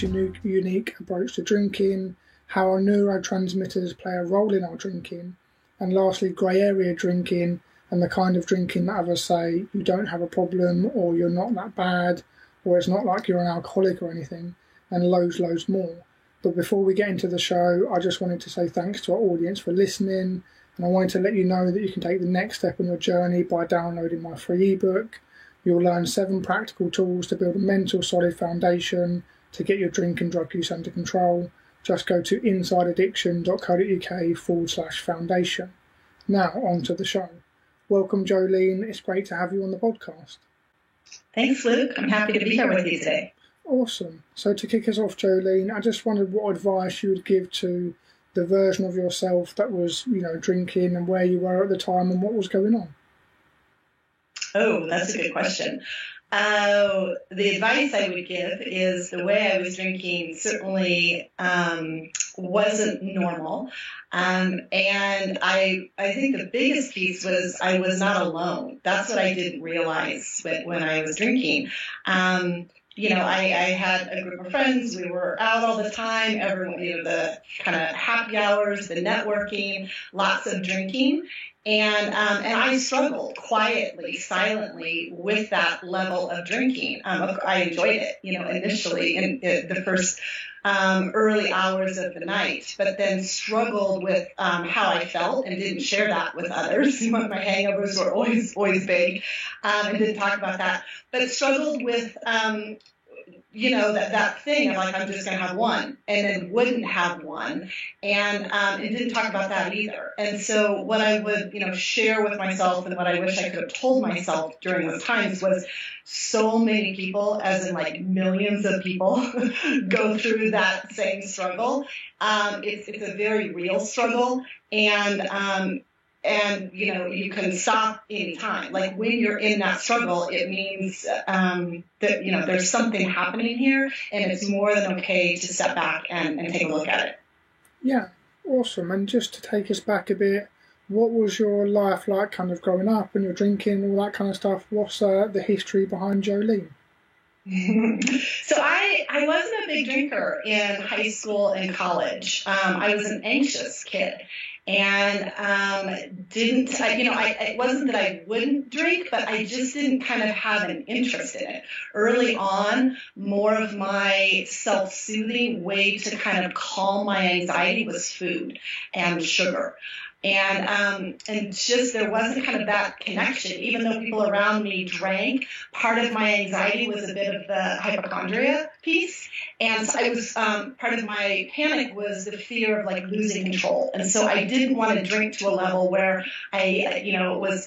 brain's unique approach to drinking, how our neurotransmitters play a role in our drinking, and lastly, grey area drinking and the kind of drinking that others say you don't have a problem or you're not that bad or it's not like you're an alcoholic or anything, and loads more. But before we get into the show, I just wanted to say thanks to our audience for listening, and I wanted to let you know that you can take the next step on your journey by downloading my free ebook. You'll learn 7 practical tools to build a mental solid foundation to get your drink and drug use under control. Just go to insideaddiction.co.uk/foundation. Now, on to the show. Welcome, Jolene. It's great to have you on the podcast. Thanks, Luke. I'm happy to be here with you today. Awesome. So to kick us off, Jolene, I just wondered what advice you would give to the version of yourself that was, drinking, and where you were at the time and what was going on. Oh, that's a good question. The advice I would give is the way I was drinking certainly wasn't normal. And I think the biggest piece was I was not alone. That's what I didn't realize when I was drinking. I had a group of friends. We were out all the time. Everyone, the kind of happy hours, the networking, lots of drinking. And I struggled quietly, silently with that level of drinking. I enjoyed it, initially in the first early hours of the night, but then struggled with how I felt and didn't share that with others. My hangovers were always big, and didn't talk about that, but struggled with that thing of like, I'm just going to have one, and then wouldn't have one, and didn't talk about that either. And so what I would, share with myself, and what I wish I could have told myself during those times, was so many people, as in like millions of people, go through that same struggle. It's a very real struggle, and you can stop anytime. Like when you're in that struggle, it means that, there's something happening here, and it's more than okay to step back and take a look at it. Yeah, awesome. And just to take us back a bit, what was your life like kind of growing up and your drinking, all that kind of stuff? What's the history behind Jolene? So I wasn't a big drinker in high school and college. I was an anxious kid, and it wasn't that I wouldn't drink, but I just didn't kind of have an interest in it. Early on, more of my self-soothing way to kind of calm my anxiety was food and sugar. And just there wasn't kind of that connection. Even though people around me drank, part of my anxiety was a bit of the hypochondria piece. And so I was, part of my panic was the fear of like losing control. And so I didn't want to drink to a level where I,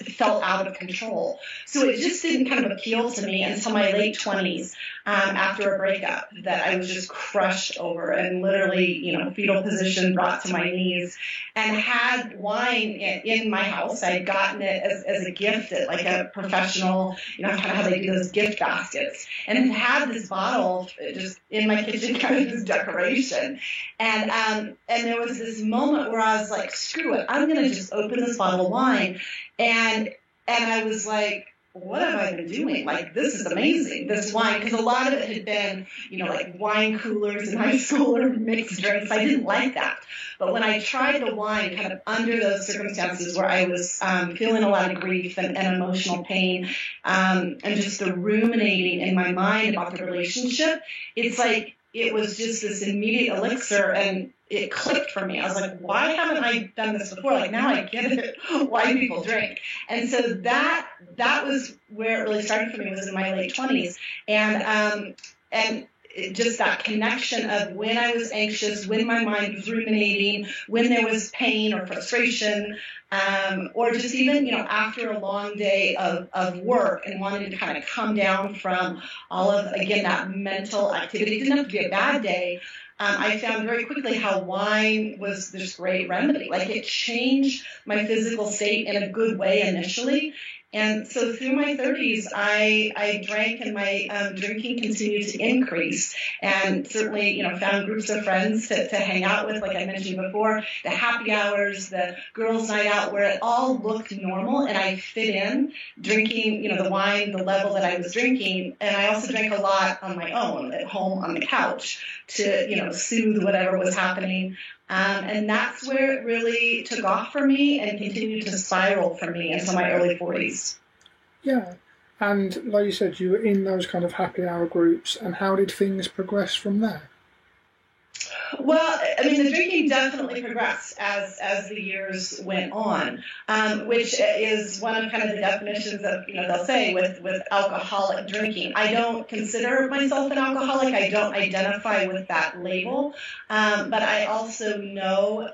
felt out of control. So it just didn't kind of appeal to me until my late 20s, after a breakup, that I was just crushed over and literally, fetal position brought to my knees, and had wine in my house. I had gotten it as a gift at like a professional, kind of how they do those gift baskets, and had this bottle just in my kitchen, kind of this decoration. And there was this moment where I was like, screw it, I'm going to just open this bottle of wine. And I was like, what have I been doing? Like, this is amazing, this wine. Because a lot of it had been, like wine coolers in high school or mixed drinks. I didn't like that. But when I tried the wine kind of under those circumstances where I was feeling a lot of grief and emotional pain, and just the ruminating in my mind about the relationship, it's like it was just this immediate elixir, and it clicked for me. I was like, why haven't I done this before? Like, now I get it, why people drink. And so that was where it really started for me, was in my late 20s. And just that connection of when I was anxious, when my mind was ruminating, when there was pain or frustration, or just even, after a long day of work and wanting to kind of come down from all of, again, that mental activity. It didn't have to be a bad day. I found very quickly how wine was this great remedy. Like, it changed my physical state in a good way initially. And so through my 30s, I drank, and my drinking continued to increase. And certainly, found groups of friends to hang out with, like I mentioned before, the happy hours, the girls' night out, where it all looked normal, and I fit in, drinking, the wine, the level that I was drinking. And I also drank a lot on my own at home on the couch to, soothe whatever was happening. And that's where it really took off for me and continued to spiral for me until my early 40s. Yeah. And like you said, you were in those kind of happy hour groups, and how did things progress from there? Well, the drinking definitely progressed as the years went on, which is one of kind of the definitions of, they'll say with alcoholic drinking. I don't consider myself an alcoholic. I don't identify with that label. But I also know,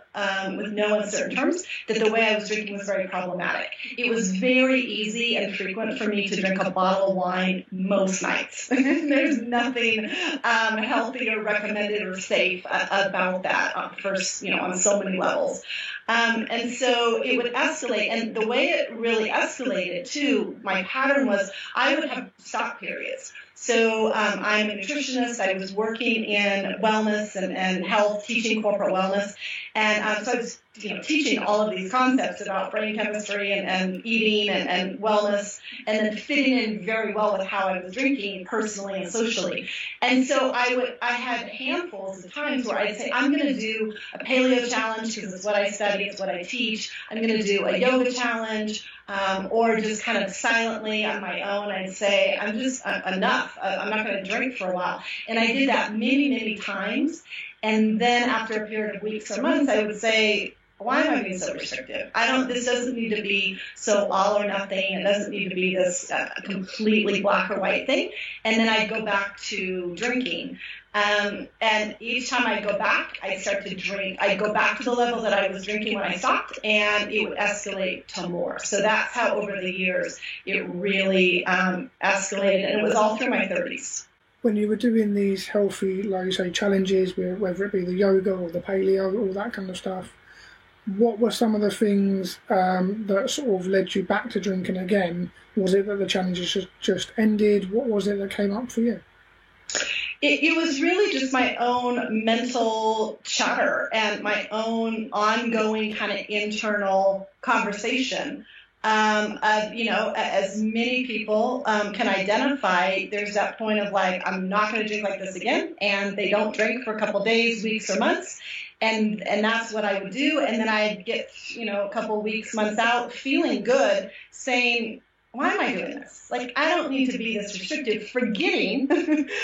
with no uncertain terms, that the way I was drinking was very problematic. It was very easy and frequent for me to drink a bottle of wine most nights. There's nothing healthy or recommended or safe about that first, on so many levels. And so it would escalate. And the way it really escalated, too, my pattern was I would have stop periods. So I'm a nutritionist. I was working in wellness and health, teaching corporate wellness. And so I was teaching all of these concepts about brain chemistry and eating and wellness, and then fitting in very well with how I was drinking personally and socially. And so I had handfuls of times where I'd say, I'm going to do a paleo challenge because it's what I study, it's what I teach. I'm going to do a yoga challenge. Or just kind of silently on my own, I'd say, I'm just enough. I'm not going to drink for a while. And I did that many, many times. And then after a period of weeks or months, I would say, why am I being so restrictive? This doesn't need to be so all or nothing. It doesn't need to be this completely black or white thing. And then I'd go back to drinking. And each time I'd go back, I'd start to drink. I'd go back to the level that I was drinking when I stopped, and it would escalate to more. So that's how over the years it really escalated, and it was all through my 30s. When you were doing these healthy, like you say, challenges, whether it be the yoga or the paleo, all that kind of stuff, what were some of the things that sort of led you back to drinking again? Was it that the challenges just ended? What was it that came up for you? It was really just my own mental chatter and my own ongoing kind of internal conversation. As many people can identify, there's that point of like, I'm not going to drink like this again. And they don't drink for a couple of days, weeks, or months. And that's what I would do. And then I'd get, a couple of weeks, months out, feeling good, saying, why am I doing this? Like, I don't need to be this restrictive, forgetting, that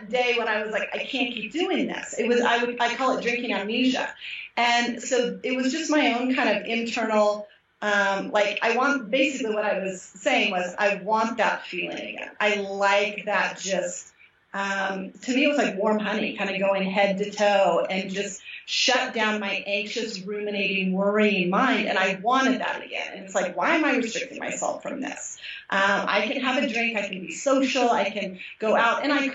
day when I was like, I can't keep doing this. I call it drinking amnesia. And so it was just my own kind of internal, basically what I was saying was, I want that feeling again. I like that just, to me, it was like warm honey, kind of going head to toe and just shut down my anxious, ruminating, worrying mind. And I wanted that again. And it's like, why am I restricting myself from this? I can have a drink. I can be social. I can go out. And I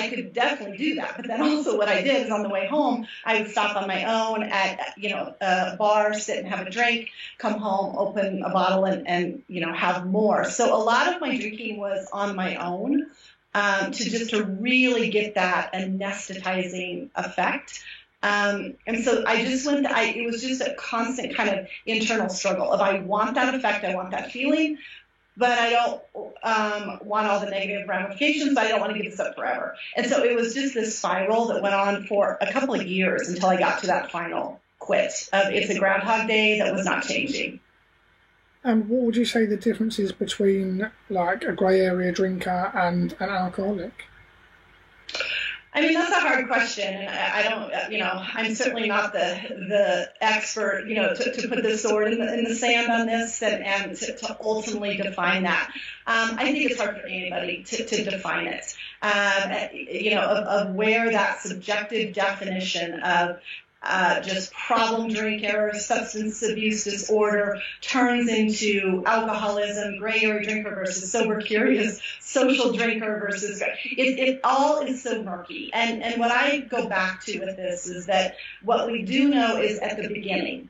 could definitely do that. But then also what I did is on the way home, I would stop on my own at, a bar, sit and have a drink, come home, open a bottle and have more. So a lot of my drinking was on my own. To really get that anesthetizing effect. And so I just it was just a constant kind of internal struggle of I want that effect, I want that feeling, but I don't want all the negative ramifications, but I don't want to give this up forever. And so it was just this spiral that went on for a couple of years until I got to that final quit of it's a Groundhog Day that was not changing. And what would you say the difference is between like a grey area drinker and an alcoholic? That's a hard question, and I don't, I'm certainly not the expert, to put the sword in the sand on this and to ultimately define that. I think it's hard for anybody to define it, of where that subjective definition of just problem drinker, substance abuse disorder turns into alcoholism, gray area drinker versus sober curious, social drinker versus, it all is so murky. And what I go back to with this is that what we do know is at the beginning,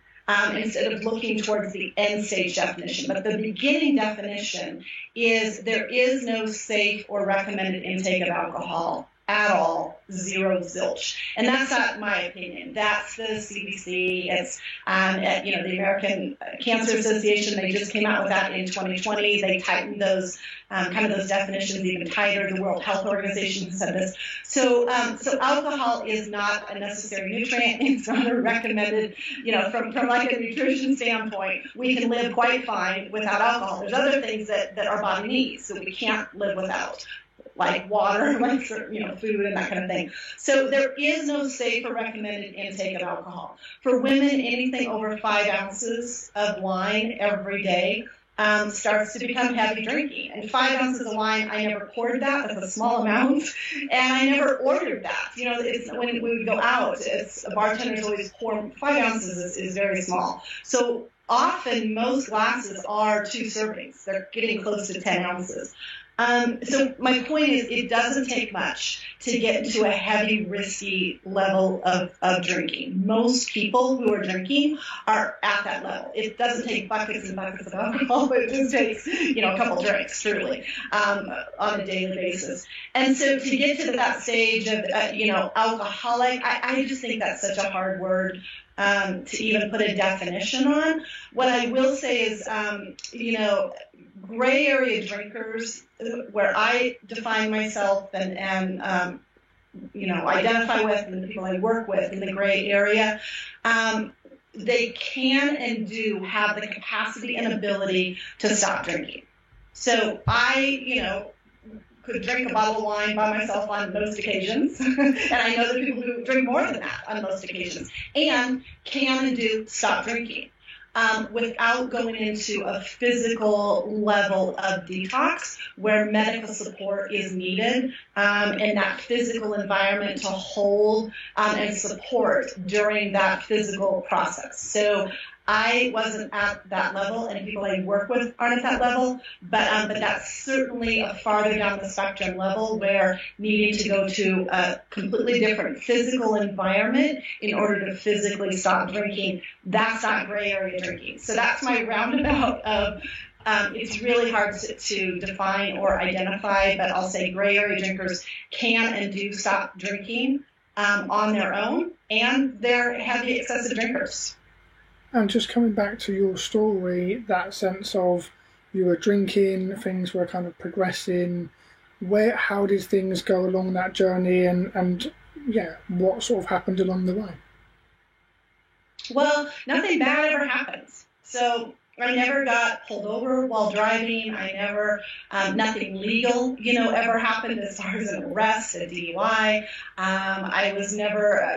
instead of looking towards the end stage definition. But the beginning definition is there is no safe or recommended intake of alcohol at all, zero zilch. And that's not my opinion. That's the CDC. It's, the American Cancer Association. They just came out with that in 2020. They tightened those those definitions even tighter. The World Health Organization said this. So alcohol is not a necessary nutrient. It's not a recommended, from like a nutrition standpoint, we can live quite fine without alcohol. There's other things that our body needs that we can't live without, like water, like food and that kind of thing. So there is no safe or recommended intake of alcohol. For women, anything over 5 ounces of wine every day starts to become heavy drinking. And 5 ounces of wine, I never poured that. That's a small amount. And I never ordered that. It's when we would go out, bartenders always pour 5 ounces is very small. So often most glasses are 2 servings. They're getting close to 10 ounces. So my point is, it doesn't take much to get into a heavy, risky level of drinking. Most people who are drinking are at that level. It doesn't take buckets and buckets of alcohol. It just takes, a couple drinks, truly, on a daily basis. And so to get to that stage of, alcoholic, I just think that's such a hard word to even put a definition on. What I will say is, gray area drinkers, where I define myself and identify with, and the people I work with in the gray area, they can and do have the capacity and ability to stop drinking. So I, could drink a bottle of wine by myself on most occasions, and I know the people who drink more than that on most occasions, and can and do stop drinking. Without going into a physical level of detox where medical support is needed, in that physical environment to hold and support during that physical process. So I wasn't at that level, and people I work with aren't at that level, but that's certainly a farther down the spectrum level where needing to go to a completely different physical environment in order to physically stop drinking, that's not gray area drinking. So that's my roundabout of it's really hard to define or identify, but I'll say gray area drinkers can and do stop drinking on their own, and they're heavy excessive drinkers. And just coming back to your story, that sense of you were drinking, things were kind of progressing. How did things go along that journey, and what sort of happened along the way? Well, nothing bad ever happens. So I never got pulled over while driving. I never, nothing legal, ever happened as far as an arrest, a DUI. I was never,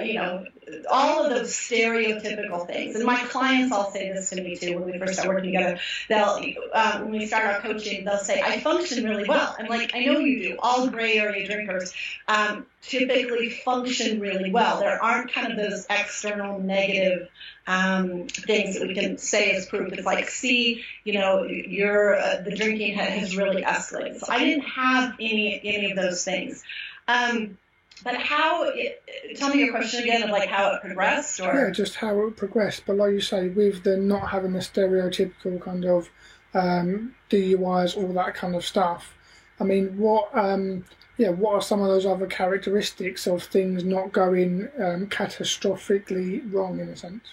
all of those stereotypical things. And my clients all say this to me too when we first start working together. When we start our coaching, they'll say, I function really well. I'm like, I know you do. All gray area drinkers typically function really well. There aren't kind of those external negative things that we can say as proof. It's like, see, the drinking has really escalated. So I didn't have any of those things. But tell me your question again of like how it progressed, or? Yeah, just how it progressed. But like you say, with the not having the stereotypical kind of DUIs, all that kind of stuff. I mean, what are some of those other characteristics of things not going catastrophically wrong in a sense?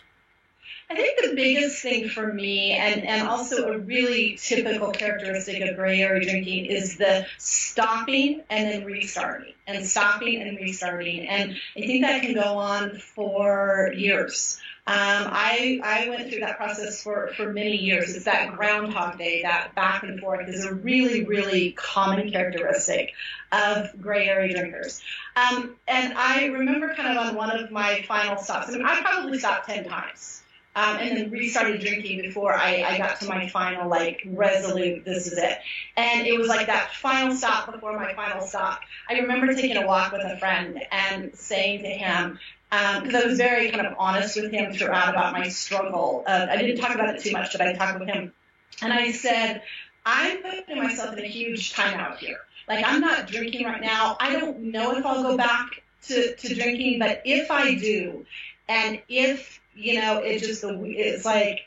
I think the biggest thing for me, and also a really typical characteristic of gray area drinking, is the stopping and then restarting, and stopping and restarting. And I think that can go on for years. I went through that process for many years. It's that Groundhog Day, that back and forth is a really, really common characteristic of gray area drinkers. And I remember kind of on one of my final stops, I probably stopped 10 times. And then restarted drinking before I got to my final, resolute, this is it. And it was like that final stop before my final stop. I remember taking a walk with a friend and saying to him, because I was very kind of honest with him throughout about my struggle. I didn't talk about it too much, but I talked with him. And I said, I'm putting myself in a huge timeout here. I'm not drinking right now. I don't know if I'll go back to drinking, but if I do, and if it's like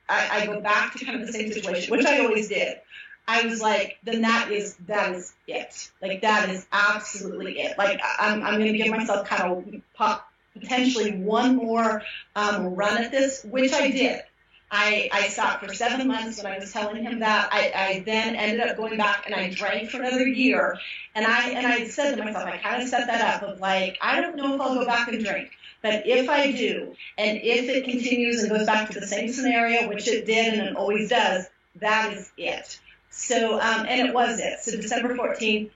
I go back to kind of the same situation, which I always did. I was like, then that is it. Like, that is absolutely it. Like, I'm going to give myself kind of potentially one more run at this, which I did. I stopped for 7 months when I was telling him that. I then ended up going back and I drank for another year. And I said to myself, I kind of set that up of like, I don't know if I'll go back and drink. But if I do, and if it continues and goes back to the same scenario, which it did and it always does, that is it. So, and it was it. So December 14th,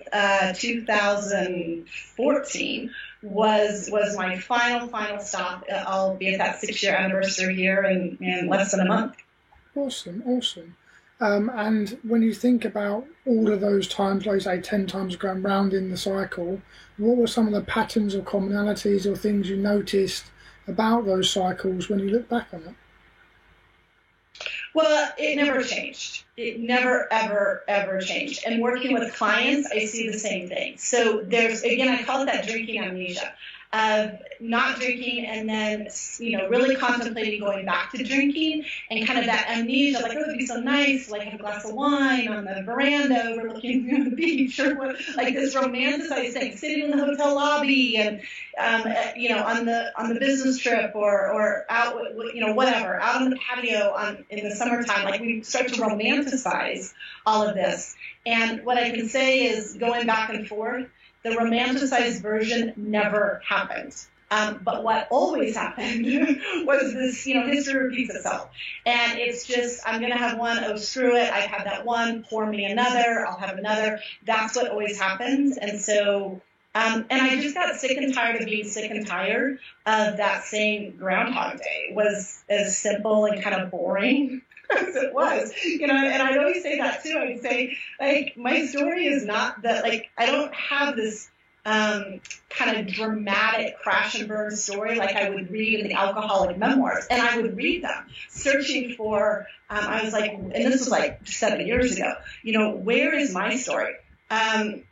2014 was my final stop. I'll be at that 6-year anniversary here in less than a month. Awesome. And when you think about all of those times, like say 10 times going round in the cycle, what were some of the patterns or commonalities or things you noticed about those cycles when you look back on it? Well, it never changed. It never, ever changed. And working with clients, I see the same thing. So there's, again, I call it that drinking amnesia of not drinking and then, really contemplating going back to drinking and kind of that amnesia, like, oh, it would be so nice, like, have a glass of wine on the veranda overlooking the beach or what, like this romanticized thing, sitting in the hotel lobby and, on the business trip or out, whatever, out on the patio in the summertime, like we start to romanticize all of this. And what I can say is going back and forth, the romanticized version never happened. But what always happened was this, history repeats itself. And it's just, I'm going to have one, oh, screw it. I've had that one, pour me another, I'll have another. That's what always happens. And so, and I just got sick and tired of being sick and tired of that same Groundhog Day. It was as simple and kind of boring as it was, and I'd always say that too. I'd say, like, my story is not that, like, I don't have this kind of dramatic crash and burn story like I would read in the alcoholic memoirs. And I would read them, searching for, I was like, and this was like 7 years ago, where is my story?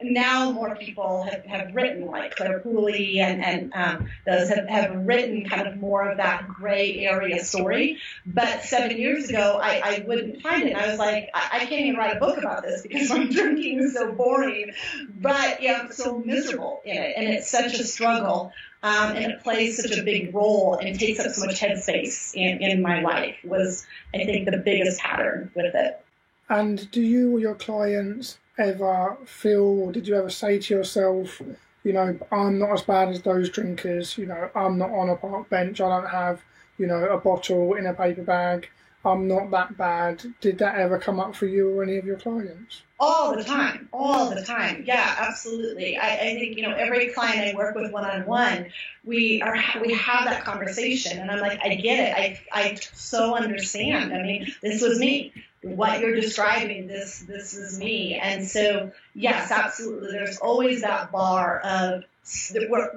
Now more people have written, like Claire Pooley and those have written kind of more of that gray area story. But 7 years ago, I wouldn't find it. And I was like, I can't even write a book about this because my drinking is so boring. But I'm so miserable in it. And it's such a struggle. And it plays such a big role and takes up so much headspace in my life was, I think, the biggest pattern with it. And do you or your clients ever feel, or did you ever say to yourself, I'm not as bad as those drinkers, I'm not on a park bench, I don't have, a bottle in a paper bag, I'm not that bad? Did that ever come up for you or any of your clients? All the time. Yeah, absolutely. I think, every client I work with one-on-one, we have that conversation, and I'm like, I get it. I so understand. I mean, this was me. What you're describing, this is me. And so, yes, absolutely. There's always that bar of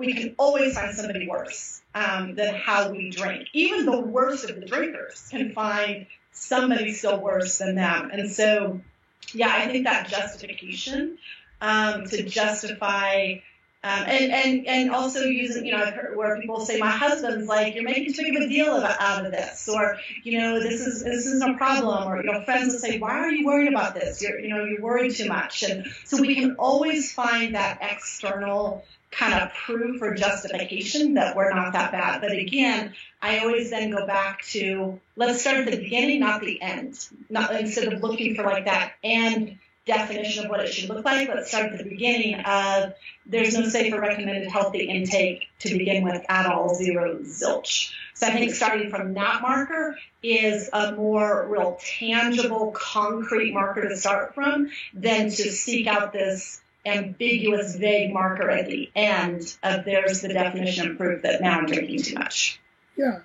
we can always find somebody worse than how we drink. Even the worst of the drinkers can find somebody still worse than them. And so, yeah, I think that justification to justify and also using, I've heard where people say, my husband's like, you're making too big of a deal out of this, or, this is no problem, or, friends will say, why are you worried about this? You're worried too much. And so we can always find that external kind of proof or justification that we're not that bad. But again, I always then go back to, let's start at the beginning, not the end. Instead of looking for like that end definition of what it should look like, let's start at the beginning of, there's no safe or recommended healthy intake to begin with at all, zero, zilch. So I think starting from that marker is a more real tangible, concrete marker to start from than to seek out this ambiguous, vague marker at the end of there's the definition and proof that now I'm drinking too much. Yeah.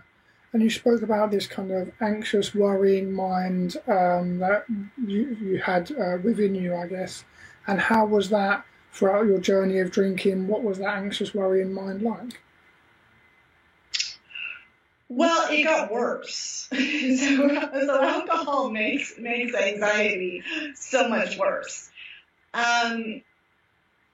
And you spoke about this kind of anxious, worrying mind that you had within you, I guess. And how was that throughout your journey of drinking? What was that anxious, worrying mind like? Well, it got worse. so alcohol makes anxiety so much worse. And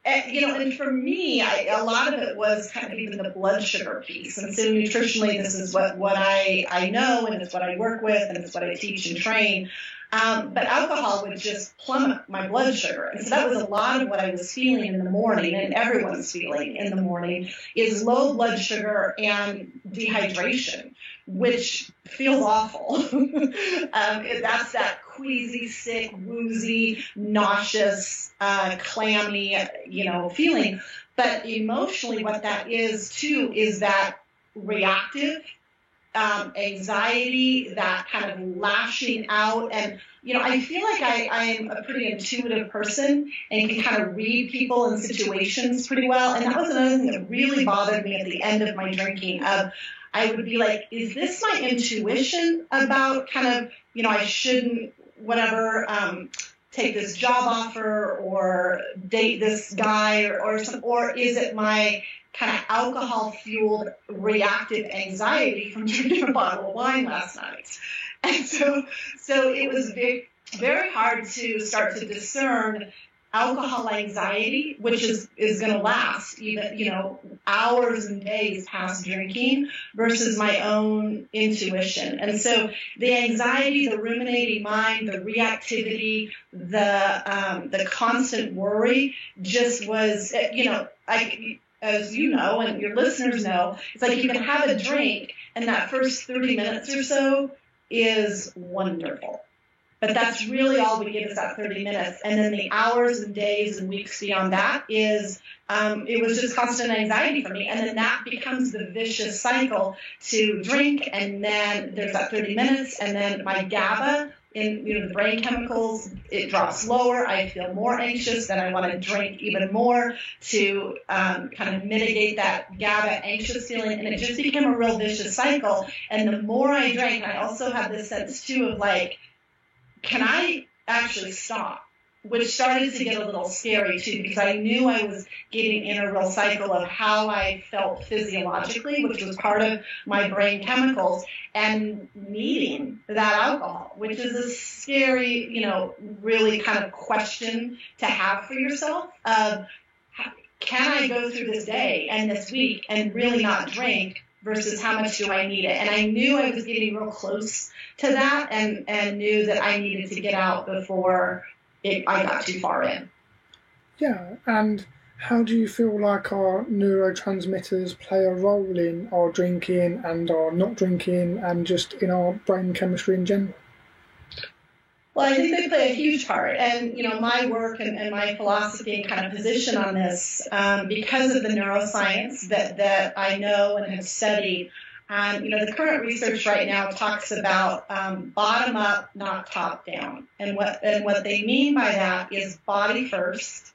And for me, a lot of it was kind of even the blood sugar piece. And so nutritionally, this is what I know, and it's what I work with, and it's what I teach and train. But alcohol would just plummet my blood sugar. And so that was a lot of what I was feeling in the morning, and everyone's feeling in the morning, is low blood sugar and dehydration, which feels awful. That's that queasy, sick, woozy, nauseous, clammy, feeling. But emotionally, what that is, too, is that reactive anxiety, that kind of lashing out. And, I feel like I'm a pretty intuitive person and can kind of read people and situations pretty well. And that was another thing that really bothered me at the end of my drinking. I would be like, is this my intuition about kind of, I shouldn't, whatever, take this job offer or date this guy or is it my kind of alcohol-fueled reactive anxiety from drinking a bottle of wine last night? And so it was very, very hard to start to discern alcohol anxiety, which is going to last even, hours and days past drinking, versus my own intuition. And so the anxiety, the ruminating mind, the reactivity, the constant worry just was, as you know, and your listeners know, it's like you can have a drink and that first 30 minutes or so is wonderful. But that's really all we get is that 30 minutes. And then the hours and days and weeks beyond that is, it was just constant anxiety for me. And then that becomes the vicious cycle to drink. And then there's that 30 minutes. And then my GABA, the brain chemicals, it drops lower. I feel more anxious. Then I want to drink even more to kind of mitigate that GABA anxious feeling. And it just became a real vicious cycle. And the more I drank, I also had this sense, too, of like, can I actually stop? Which started to get a little scary, too, because I knew I was getting in a real cycle of how I felt physiologically, which was part of my brain chemicals, and needing that alcohol, which is a scary, really kind of question to have for yourself of, can I go through this day and this week and really not drink versus how much do I need it? And I knew I was getting real close to that and knew that I needed to get out before I got too far in. Yeah, and how do you feel like our neurotransmitters play a role in our drinking and our not drinking and just in our brain chemistry in general? Well, I think they play a huge part. And, my work and my philosophy and kind of position on this, because of the neuroscience that I know and have studied, the current research right now talks about bottom up, not top down. And what they mean by that is body first,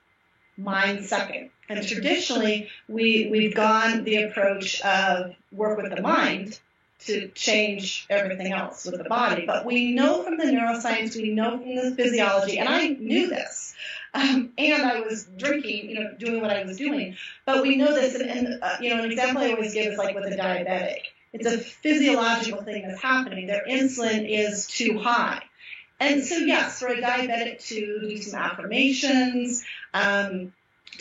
mind second. And traditionally, we've gone the approach of work with the mind to change everything else with the body. But we know from the neuroscience, we know from the physiology, and I knew this, and I was drinking, doing what I was doing. But we know this, and an example I always give is like with a diabetic. It's a physiological thing that's happening. Their insulin is too high. And so, yes, for a diabetic to do some affirmations, to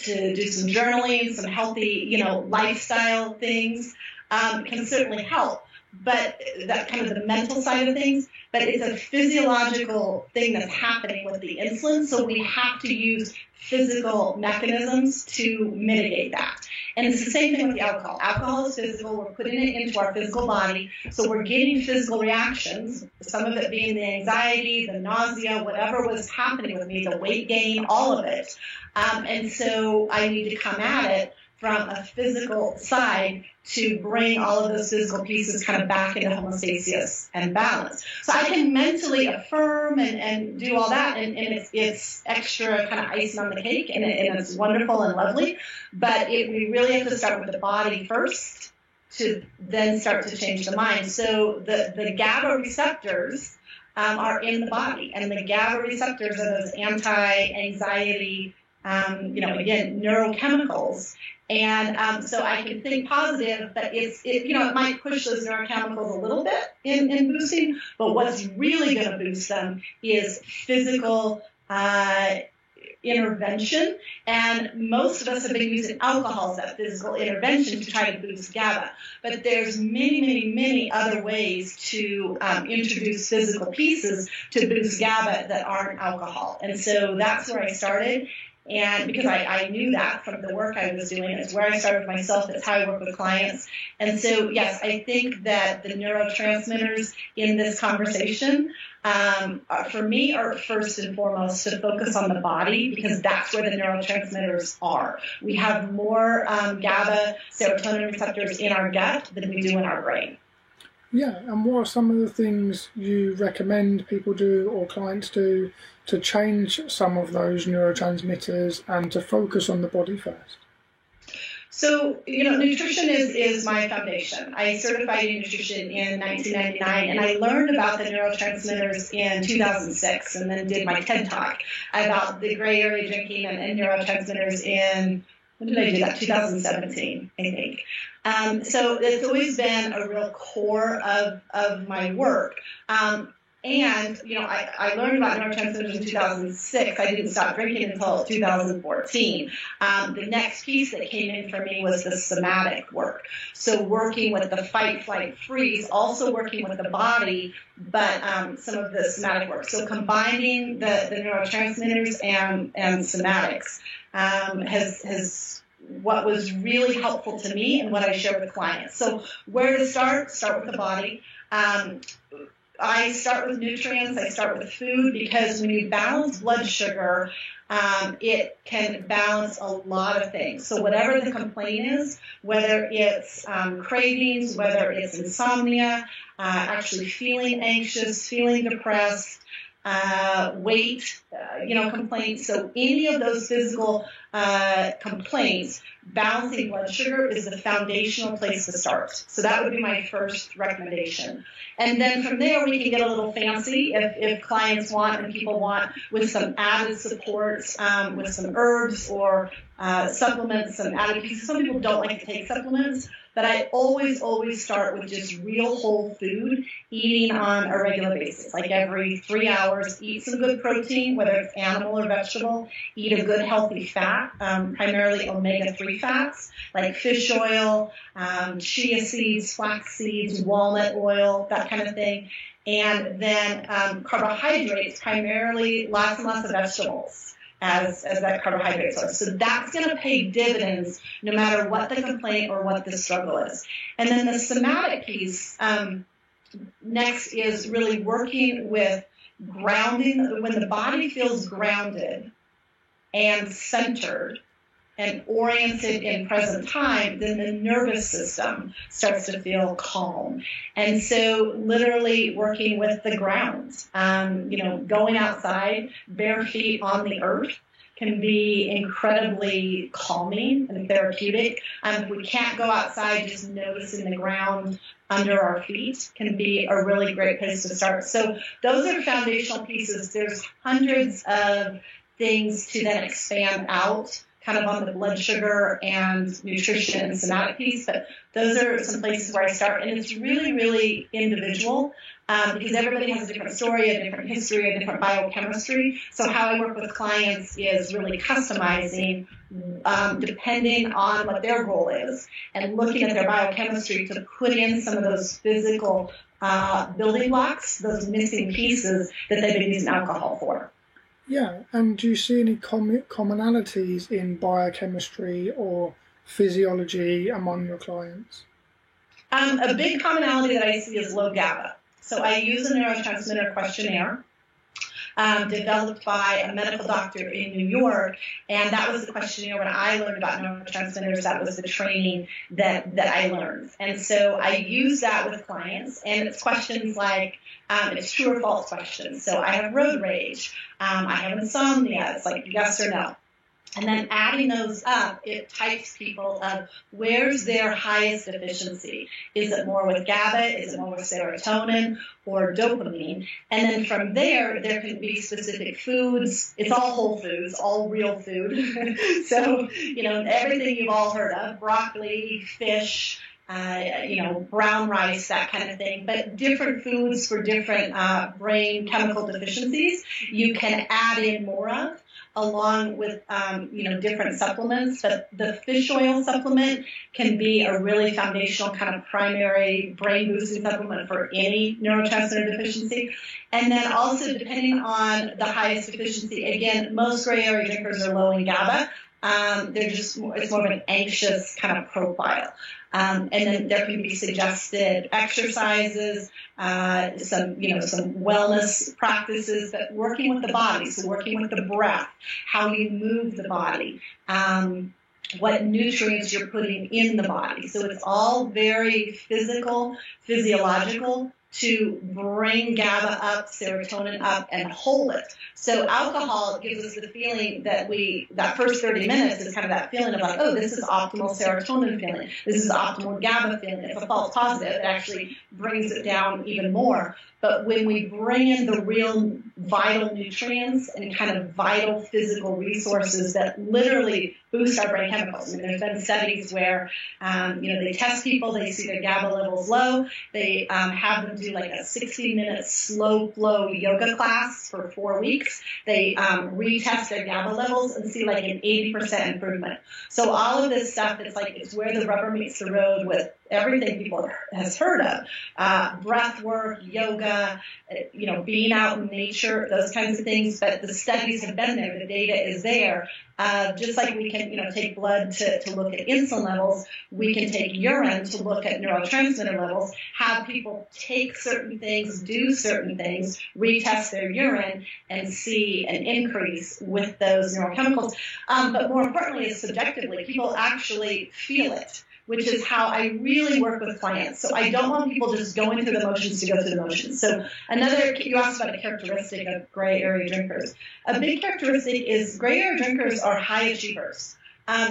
do some journaling, some healthy, lifestyle things can certainly help. But that kind of the mental side of things, but it's a physiological thing that's happening with the insulin. So we have to use physical mechanisms to mitigate that. And it's the same thing with the alcohol. Alcohol is physical. We're putting it into our physical body. So we're getting physical reactions, some of it being the anxiety, the nausea, whatever was happening with me, the weight gain, all of it. And so I need to come at it from a physical side to bring all of those physical pieces kind of back into homeostasis and balance. So I can mentally affirm and do all that, and it's extra kind of icing on the cake, and it's wonderful and lovely. But we really have to start with the body first to then start to change the mind. So the GABA receptors are in the body, and the GABA receptors are those anti-anxiety, again, neurochemicals. And so I can think positive, but it might push those neurochemicals a little bit in boosting, but what's really going to boost them is physical intervention, and most of us have been using alcohol as that physical intervention to try to boost GABA. But there's many, many, many other ways to introduce physical pieces to boost GABA that aren't alcohol. And so that's where I started. And because I knew that from the work I was doing, it's where I started myself, it's how I work with clients. And so, yes, I think that the neurotransmitters in this conversation, for me, are first and foremost to focus on the body, because that's where the neurotransmitters are. We have more GABA serotonin receptors in our gut than we do in our brain. Yeah, and what are some of the things you recommend people do or clients do to change some of those neurotransmitters and to focus on the body first? So, nutrition is my foundation. I certified in nutrition in 1999, and I learned about the neurotransmitters in 2006, and then did my TED Talk about the gray area drinking and neurotransmitters in, when did I do that? 2017, I think. So it's always been a real core of my work. And, I learned about neurotransmitters in 2006. I didn't stop drinking until 2014. The next piece that came in for me was the somatic work. So working with the fight, flight, freeze, also working with the body, but some of the somatic work. So combining the neurotransmitters and somatics has what was really helpful to me and what I share with clients. So where to start? Start with the body. I start with nutrients, I start with food, because when you balance blood sugar, it can balance a lot of things. So whatever the complaint is, whether it's cravings, whether it's insomnia, actually feeling anxious, feeling depressed, weight, complaints. So any of those physical complaints, balancing blood sugar is the foundational place to start. So that would be my first recommendation. And then from there, we can get a little fancy if clients want and people want, with some added supports, with some herbs or supplements, some added pieces. Some people don't like to take supplements, but I always start with just real whole food, eating on a regular basis. Like every 3 hours, eat some good protein, whether it's animal or vegetable. Eat a good healthy fat, primarily omega-3 fats, like fish oil, chia seeds, flax seeds, walnut oil, that kind of thing. And then carbohydrates, primarily lots and lots of vegetables as that carbohydrate source. So that's going to pay dividends no matter what the complaint or what the struggle is. And then the somatic piece next is really working with grounding. When the body feels grounded and centered and oriented in present time, then the nervous system starts to feel calm. And so literally working with the ground, going outside, bare feet on the earth, can be incredibly calming and therapeutic. If we can't go outside, just noticing the ground under our feet can be a really great place to start. So those are foundational pieces. There's hundreds of things to then expand out, kind of on the blood sugar and nutrition and somatic piece, but those are some places where I start. And it's really, really individual, because everybody has a different story, a different history, a different biochemistry. So how I work with clients is really customizing, depending on what their goal is, and looking at their biochemistry to put in some of those physical building blocks, those missing pieces that they've been using alcohol for. Yeah, and do you see any commonalities in biochemistry or physiology among your clients? A big commonality that I see is low GABA. So I use a neurotransmitter questionnaire developed by a medical doctor in New York, and that was the questionnaire when I learned about neurotransmitters. That was the training that I learned. And so I use that with clients, and it's questions like, it's true or false questions. So I have road rage, I have insomnia, it's like yes or no. And then adding those up, it types people of where's their highest deficiency. Is it more with GABA? Is it more with serotonin or dopamine? And then from there can be specific foods. It's all whole foods, all real food. So, everything you've all heard of, broccoli, fish, brown rice, that kind of thing, but different foods for different brain chemical deficiencies you can add in more of. along with, different supplements. But the fish oil supplement can be a really foundational kind of primary brain boosting supplement for any neurotransmitter deficiency. And then also, depending on the highest deficiency, again, most gray area drinkers are low in GABA. It's more of an anxious kind of profile. And then there can be suggested exercises, some wellness practices, but working with the body, so working with the breath, how you move the body, what nutrients you're putting in the body. So it's all very physical, physiological, to bring GABA up, serotonin up, and hold it. So alcohol gives us the feeling that that first 30 minutes is kind of that feeling of like, oh, this is optimal serotonin feeling. This is optimal GABA feeling. It's a false positive. It actually brings it down even more. But when we bring in the real vital nutrients and kind of vital physical resources that literally boost our brain chemicals. I mean, there's been studies where, they test people, they see their GABA levels low, they have them do like a 60-minute slow flow yoga class for 4 weeks. They retest their GABA levels and see like an 80% improvement. So all of this stuff, it's where the rubber meets the road with everything people has heard of, breath work, yoga, being out in nature, those kinds of things. But the studies have been there, the data is there. Just like we can, take blood to look at insulin levels, we can take urine to look at neurotransmitter levels, have people take certain things, do certain things, retest their urine, and see an increase with those neurochemicals. But more importantly is subjectively, people actually feel it, which is how I really work with clients. So I don't want people just going through the motions to go through the motions. So you asked about a characteristic of gray area drinkers. A big characteristic is gray area drinkers are high achievers.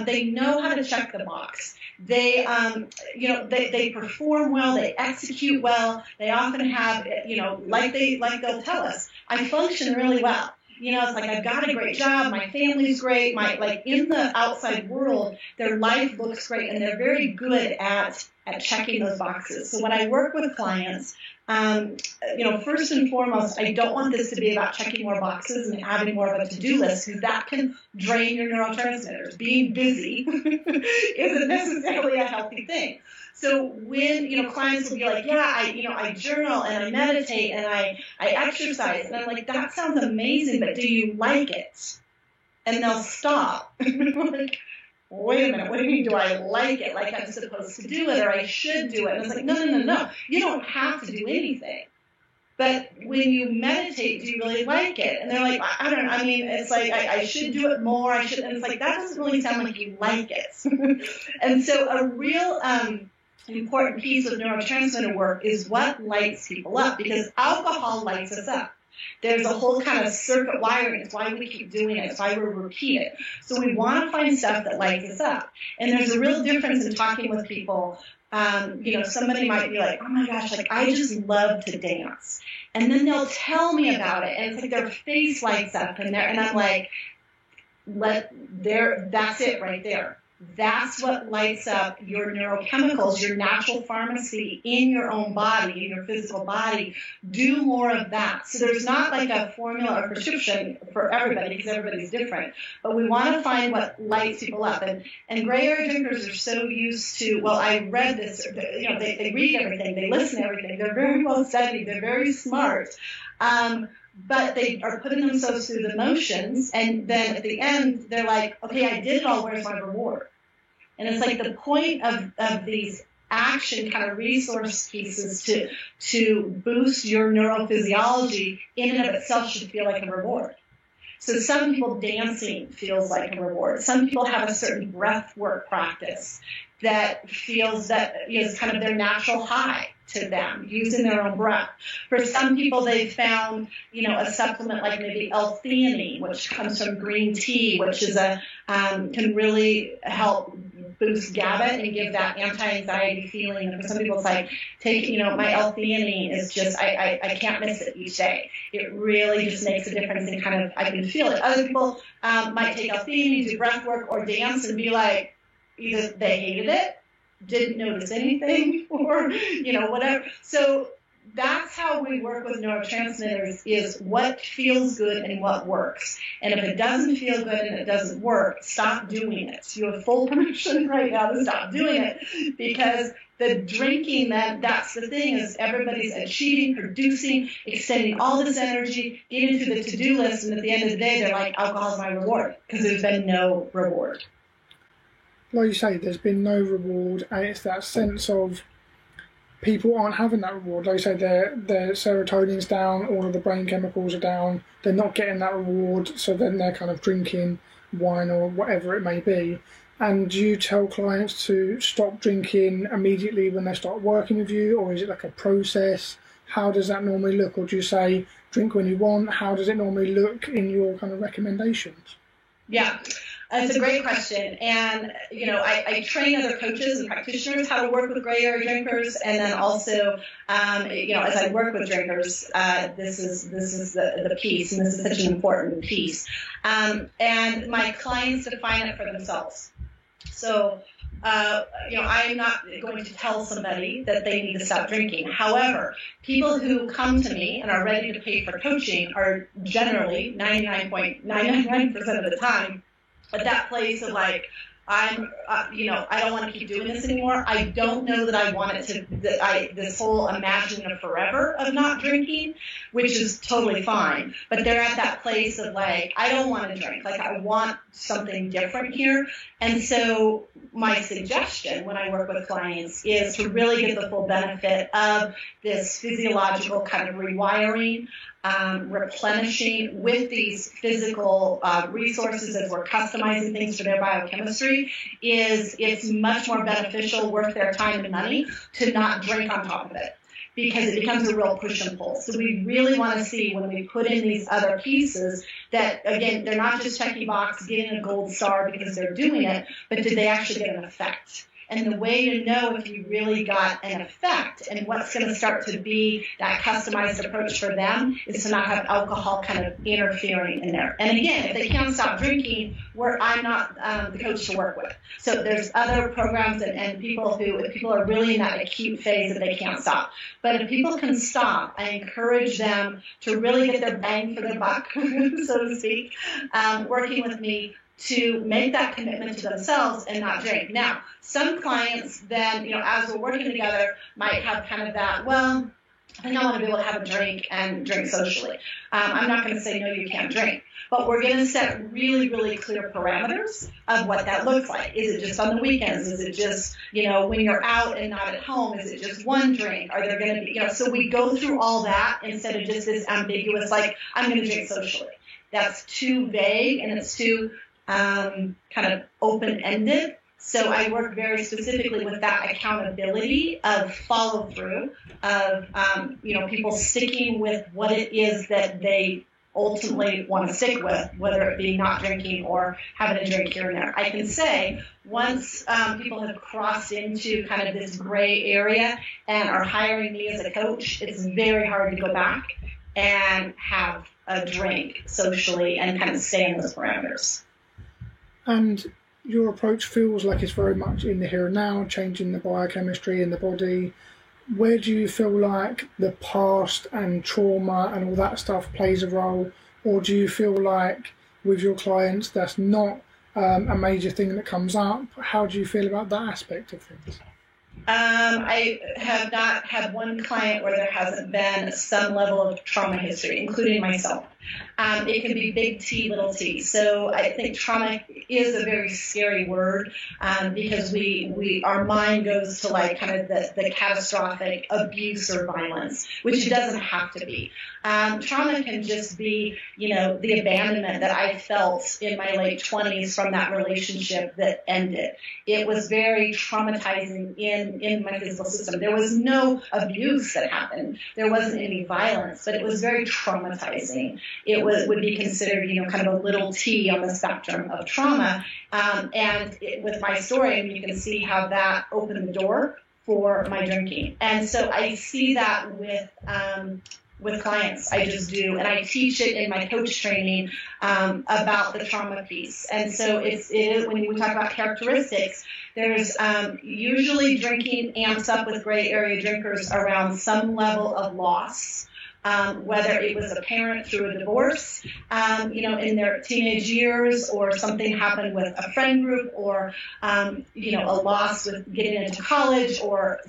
They know how to check the box. They, they perform well. They execute well. They often have, like they'll tell us, I function really well. It's like, I've got a great job, my family's great, in the outside world, their life looks great, and they're very good at checking those boxes. So when I work with clients, first and foremost, I don't want this to be about checking more boxes and having more of a to-do list, because that can drain your neurotransmitters. Being busy isn't necessarily a healthy thing. So when, clients will be like, yeah, I journal and I meditate and I exercise. And I'm like, that sounds amazing, but do you like it? And they'll stop. Like, wait a minute, what do you mean, do I like it? Like I'm supposed to do it or I should do it? And it's like, no. You don't have to do anything. But when you meditate, do you really like it? And they're like, I don't know. I mean, it's like, I should do it more. And it's like, that doesn't really sound like you like it. And so a real important piece of neurotransmitter work is what lights people up, because alcohol lights us up. There's a whole kind of circuit wiring. It's why we keep doing it. It's why we repeat it. So we want to find stuff that lights us up. And there's a real difference in talking with people. Somebody might be like, oh my gosh, I just love to dance. And then they'll tell me about it. And it's like their face lights up and I'm like, that's it right there. That's what lights up your neurochemicals, your natural pharmacy in your own body, in your physical body. Do more of that. So there's not like a formula or prescription for everybody, because everybody's different. But we want to find what lights people up. And gray area drinkers are so used to, well, I read this, they read everything, they listen to everything, they're very well studied, they're very smart. But they are putting themselves through the motions, and then at the end, they're like, okay, I did it all, where's my reward? And it's like the point of these action kind of resource pieces to boost your neurophysiology in and of itself should feel like a reward. So some people dancing feels like a reward. Some people have a certain breath work practice that feels that is kind of their natural high to them, using their own breath. For some people, they've found, a supplement like maybe L-theanine, which comes from green tea, which is can really help boost GABA and give that anti-anxiety feeling. And for some people, it's like, my L-theanine is just, I can't miss it each day. It really just makes a difference and kind of, I can feel it. Other people might take L-theanine, do breath work or dance and be like, either they hated it, didn't notice anything, or, whatever. So that's how we work with neurotransmitters, is what feels good and what works. And if it doesn't feel good and it doesn't work, stop doing it. You have full permission right now to stop doing it, because the drinking, that's the thing, is everybody's achieving, producing, extending all this energy, getting to the to-do list, and at the end of the day, they're like, alcohol's my reward, because there's been no reward. Like you say, there's been no reward, and it's that sense of people aren't having that reward. Like you say, their serotonin's down, all of the brain chemicals are down, they're not getting that reward, so then they're kind of drinking wine or whatever it may be. And do you tell clients to stop drinking immediately when they start working with you, or is it like a process? How does that normally look? Or do you say drink when you want? How does it normally look in your kind of recommendations? Yeah. It's a great question. And, I train other coaches and practitioners how to work with gray area drinkers. And then also, as I work with drinkers, this is the piece, and this is such an important piece. And my clients define it for themselves. So, I'm not going to tell somebody that they need to stop drinking. However, people who come to me and are ready to pay for coaching are generally 99.999% of the time at that place of like, I don't want to keep doing this anymore. I don't know that I want it to, this whole imagining of forever of not drinking, which is totally fine. But they're at that place of like, I don't want to drink. Like, I want something different here. And so my suggestion when I work with clients is to really get the full benefit of this physiological kind of rewiring, replenishing with these physical resources as we're customizing things for their biochemistry. It's much more beneficial, worth their time and money, to not drink on top of it, because it becomes a real push and pull. So we really want to see, when we put in these other pieces, that, again, they're not just checking box, getting a gold star because they're doing it, but did they actually get an effect? And the way to know if you really got an effect and what's going to start to be that customized approach for them is to not have alcohol kind of interfering in there. And again, if they can't stop drinking, I'm not the coach to work with. So there's other programs and people if people are really in that acute phase that they can't stop. But if people can stop, I encourage them to really get their bang for their buck, so to speak, working with me to make that commitment to themselves and not drink. Now, some clients then, as we're working together, might have kind of that, well, I think I want to be able to have a drink and drink socially. I'm not going to say, no, you can't drink. But we're going to set really, really clear parameters of what that looks like. Is it just on the weekends? Is it just, when you're out and not at home? Is it just one drink? Are there going to be, so we go through all that instead of just this ambiguous, like, I'm going to drink socially. That's too vague, and it's too kind of open-ended. So I work very specifically with that accountability of follow-through, of people sticking with what it is that they ultimately want to stick with, whether it be not drinking or having a drink here and there. I can say once people have crossed into kind of this gray area and are hiring me as a coach, it's very hard to go back and have a drink socially and kind of stay in those parameters. And your approach feels like it's very much in the here and now, changing the biochemistry in the body. Where do you feel like the past and trauma and all that stuff plays a role? Or do you feel like with your clients that's not a major thing that comes up? How do you feel about that aspect of things? I have not had one client where there hasn't been some level of trauma history, including myself. It can be big T, little t. So I think trauma is a very scary word because our mind goes to like kind of the catastrophic abuse or violence, which it doesn't have to be. Trauma can just be, the abandonment that I felt in my late 20s from that relationship that ended. It was very traumatizing in my physical system. There was no abuse that happened. There wasn't any violence, but it was very traumatizing. It would be considered, kind of a little T on the spectrum of trauma. With my story, you can see how that opened the door for my drinking. And so I see that with with clients. I just do, and I teach it in my coach training about the trauma piece. And so it is when we talk about characteristics, there's usually drinking amps up with gray area drinkers around some level of loss. Whether it was a parent through a divorce, in their teenage years, or something happened with a friend group, or, a loss with getting into college, or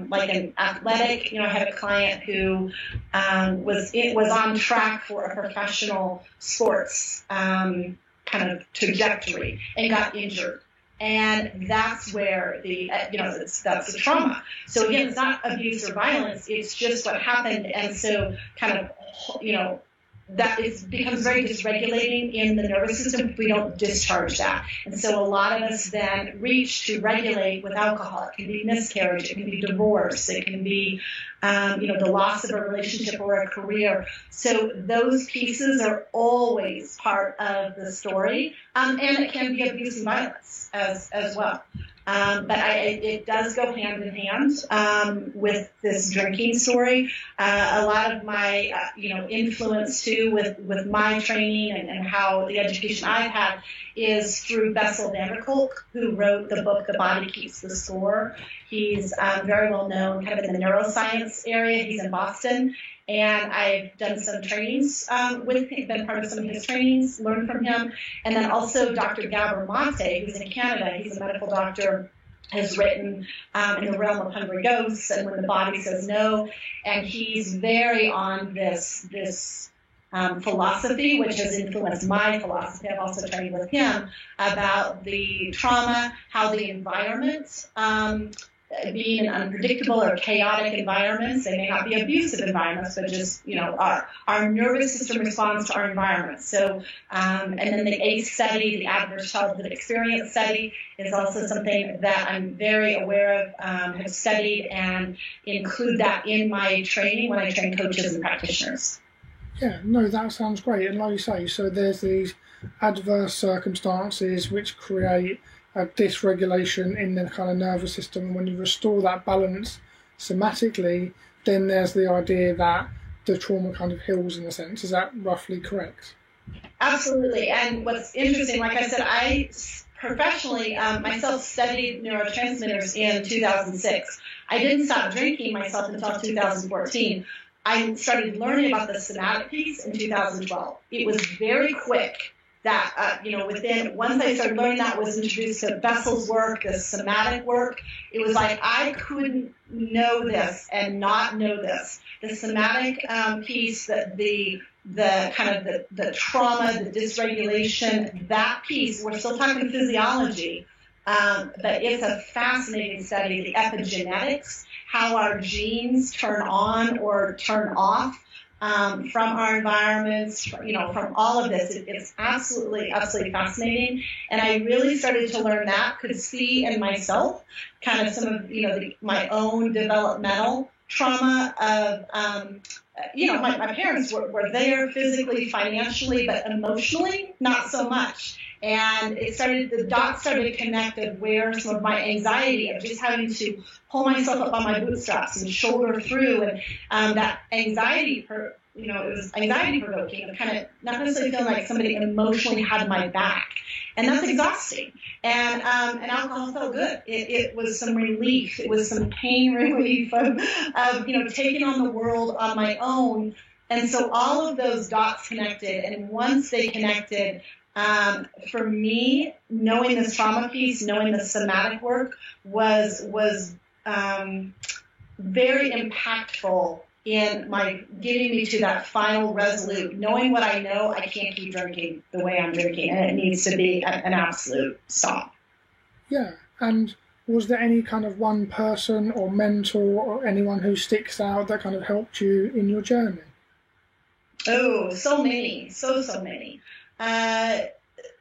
like an athletic. I had a client who was on track for a professional sports kind of trajectory and got injured. And that's where that's the trauma. So again, it's not abuse or violence, it's just what happened. And so kind of, that becomes very dysregulating in the nervous system if we don't discharge that. And so a lot of us then reach to regulate with alcohol. It can be miscarriage, it can be divorce, it can be, the loss of a relationship or a career. So those pieces are always part of the story, and it can be abuse and violence as well. But it does go hand in hand with this drinking story. A lot of my, influence too with my training and how the education I've had is through Bessel van der Kolk, who wrote the book The Body Keeps the Score. He's very well known kind of in the neuroscience area. He's in Boston. And I've done some trainings with him, been part of some of his trainings, learned from him. And then also Dr. Gabor Mate, who's in Canada. He's a medical doctor, has written in the realm of hungry ghosts and When the Body Says No. And he's very on this philosophy, which has influenced my philosophy. I've also trained with him about the trauma, how the environment, being in unpredictable or chaotic environments, they may not be abusive environments, but just, our nervous system responds to our environment. So, and then the ACE study, the Adverse Childhood Experience study, is also something that I'm very aware of, have studied, and include that in my training when I train coaches and practitioners. Yeah, no, that sounds great. And like you say, so there's these adverse circumstances which create a dysregulation in the kind of nervous system. And when you restore that balance somatically, then there's the idea that the trauma kind of heals in a sense. Is that roughly correct? Absolutely. And what's interesting, like I said, I professionally myself studied neurotransmitters in 2006. I didn't stop drinking myself until 2014. I started learning about the somatic piece in 2012. It was very quick that, once I started learning that, was introduced to Bessel's work, the somatic work. It was like I couldn't know this and not know this. The somatic piece, the kind of the trauma, the dysregulation, that piece, we're still talking physiology, but it's a fascinating study, the epigenetics, how our genes turn on or turn off from our environments, from all of this. It's absolutely fascinating. And I really started to learn that, could see in myself kind of some of, my own developmental trauma of, my parents were there physically, financially, but emotionally, not so much. And the dots started to connect of where some of my anxiety of just having to pull myself up on my bootstraps and shoulder through, and that anxiety, it was anxiety provoking, of kind of not necessarily feeling like somebody emotionally had my back. And that's exhausting. And alcohol felt good. It was some relief. It was some pain relief of taking on the world on my own. And so all of those dots connected. And once they connected, for me, knowing this trauma piece, knowing the somatic work was very impactful in my getting me to that final resolute, knowing what I know, I can't keep drinking the way I'm drinking, and it needs to be an absolute stop. Yeah, and was there any kind of one person or mentor or anyone who sticks out that kind of helped you in your journey? Oh, so many, so many.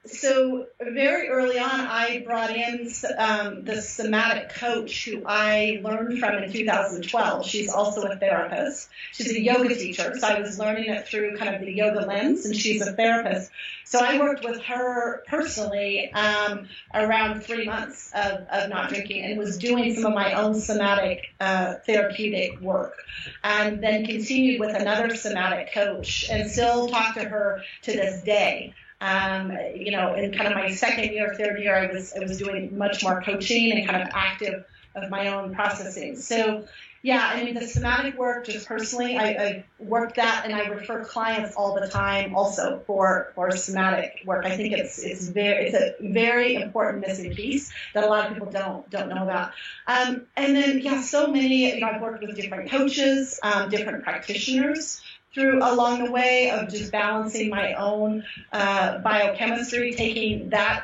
So very early on, I brought in the somatic coach who I learned from in 2012. She's also a therapist. She's a yoga teacher, so I was learning it through kind of the yoga lens, and she's a therapist. So I worked with her personally around 3 months of not drinking, and was doing some of my own somatic therapeutic work, and then continued with another somatic coach, and still talk to her to this day. In kind of my second year, third year, I was doing much more coaching and kind of active of my own processing. So, yeah, I mean, the somatic work, just personally, I work that, and I refer clients all the time also for somatic work. I think it's a very important missing piece that a lot of people don't know about. And then, yeah, so many, I've worked with different coaches, different practitioners along the way of just balancing my own biochemistry, taking that,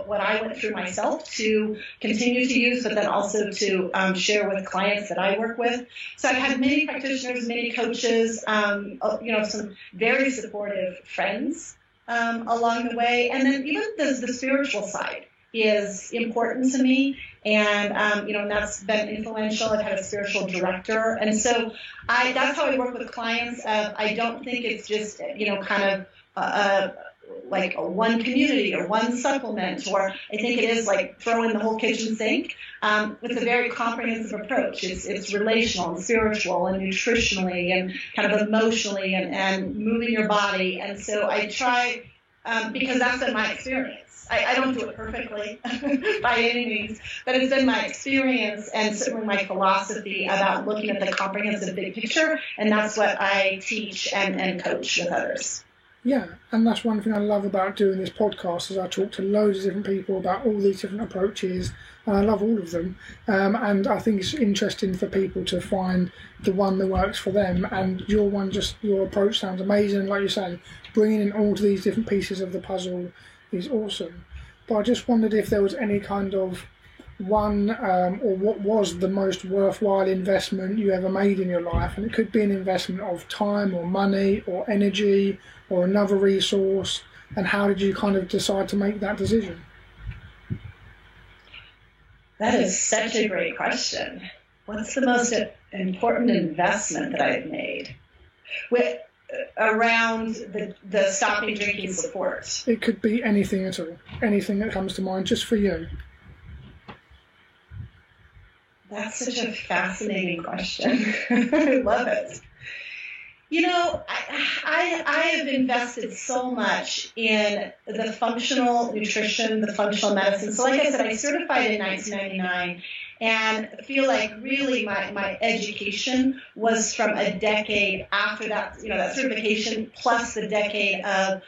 what I went through myself to continue to use, but then also to share with clients that I work with. So I've had many practitioners, many coaches, some very supportive friends along the way. And then even the spiritual side is important to me. And, and that's been influential. I've had a spiritual director. And so that's how I work with clients. I don't think it's just, kind of like a one community or one supplement, or I think it is like throw in the whole kitchen sink. It's a very comprehensive approach. It's relational and spiritual and nutritionally and kind of emotionally and moving your body. And so I try, because that's been my experience. I don't do it perfectly by any means, but it's been my experience and certainly my philosophy about looking at the comprehensive big picture, and that's what I teach and coach with others. Yeah, and that's one thing I love about doing this podcast is I talk to loads of different people about all these different approaches, and I love all of them. And I think it's interesting for people to find the one that works for them. And your approach sounds amazing. Like you say, bringing in all these different pieces of the puzzle is awesome. But I just wondered if there was any kind of one or what was the most worthwhile investment you ever made in your life, and it could be an investment of time or money or energy or another resource, and how did you kind of decide to make that decision? That is such a great question. What's the most important investment that I've made? Around the stopping drinking support. It could be anything at all. Anything that comes to mind just for you. That's such a fascinating question. I love it. I have invested so much in the functional nutrition, the functional medicine. So like I said, I certified in 1999 and feel like really my education was from a decade after that, that certification plus the decade of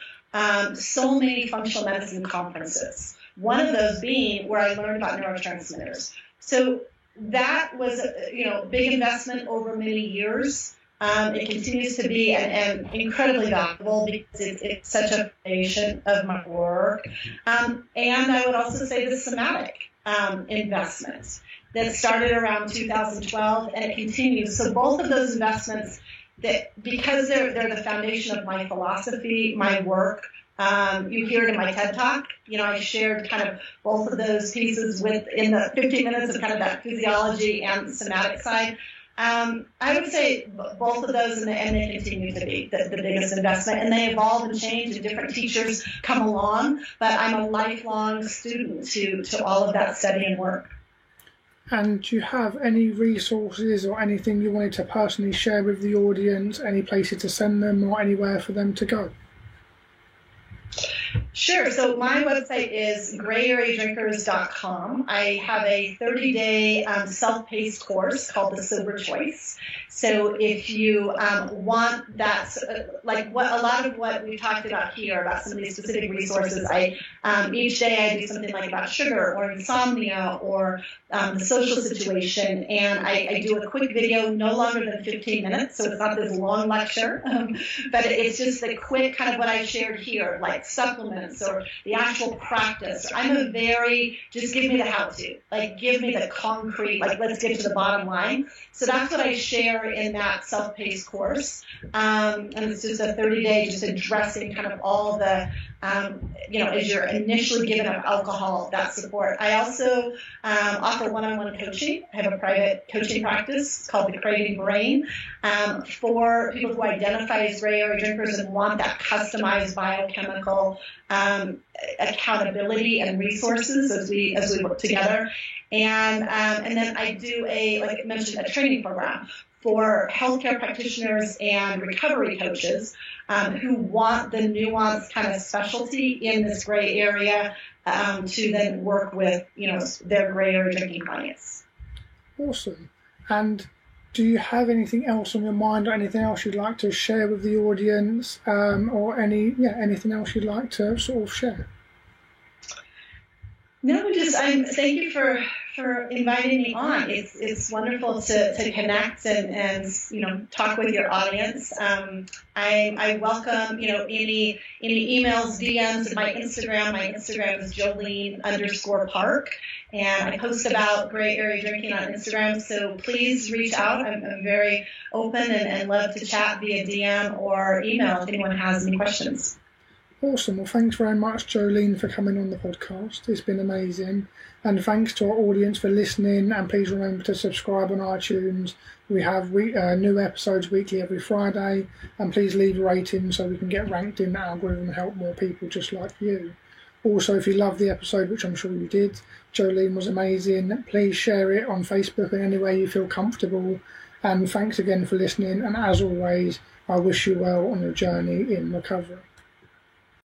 so many functional medicine conferences. One of those being where I learned about neurotransmitters. So that was a big investment over many years. It continues to be and incredibly valuable because it's such a foundation of my work. And I would also say the somatic investments that started around 2012 and it continues. So both of those investments, that because they're the foundation of my philosophy, my work. You hear it in my TED Talk. I shared kind of both of those pieces in the 15 minutes of kind of that physiology and somatic side. I would say both of those, and they continue to be the biggest investment, and they evolve and change, and different teachers come along, but I'm a lifelong student to all of that study and work. And do you have any resources or anything you wanted to personally share with the audience, any places to send them or anywhere for them to go? Sure. So my website is grayareadrinkers.com. I have a 30-day self-paced course called The Sober Choice. So if you want that, like a lot of what we talked about here, about some of these specific resources, each day I do something like about sugar or insomnia or the social situation, and I do a quick video, no longer than 15 minutes, so it's not this long lecture, but it's just the quick kind of what I shared here, like supplements or the actual practice. I'm a very, just give me the how-to, like give me the concrete, like let's get to the bottom line. So that's what I share together in that self-paced course. And it's just a 30-day just addressing kind of all the, as you're initially given up alcohol, that support. I also offer one-on-one coaching. I have a private coaching practice called the Craving Brain for people who identify as gray area drinkers and want that customized biochemical accountability and resources as we work together. And then I do like I mentioned, a training program for healthcare practitioners and recovery coaches who want the nuanced kind of specialty in this gray area to then work with, their gray area drinking clients. Awesome. And do you have anything else on your mind, or anything else you'd like to share with the audience, or anything else you'd like to sort of share? No, thank you for inviting me on. It's wonderful to connect and talk with your audience. I welcome any emails, DMs. My Instagram is Jolene_Park, and I post about gray area drinking on Instagram. So please reach out. I'm very open and love to chat via DM or email if anyone has any questions. Awesome. Well, thanks very much, Jolene, for coming on the podcast. It's been amazing. And thanks to our audience for listening. And please remember to subscribe on iTunes. We have new episodes weekly every Friday. And please leave a rating so we can get ranked in the algorithm and help more people just like you. Also, if you loved the episode, which I'm sure you did, Jolene was amazing. Please share it on Facebook in any way you feel comfortable. And thanks again for listening. And as always, I wish you well on your journey in recovery.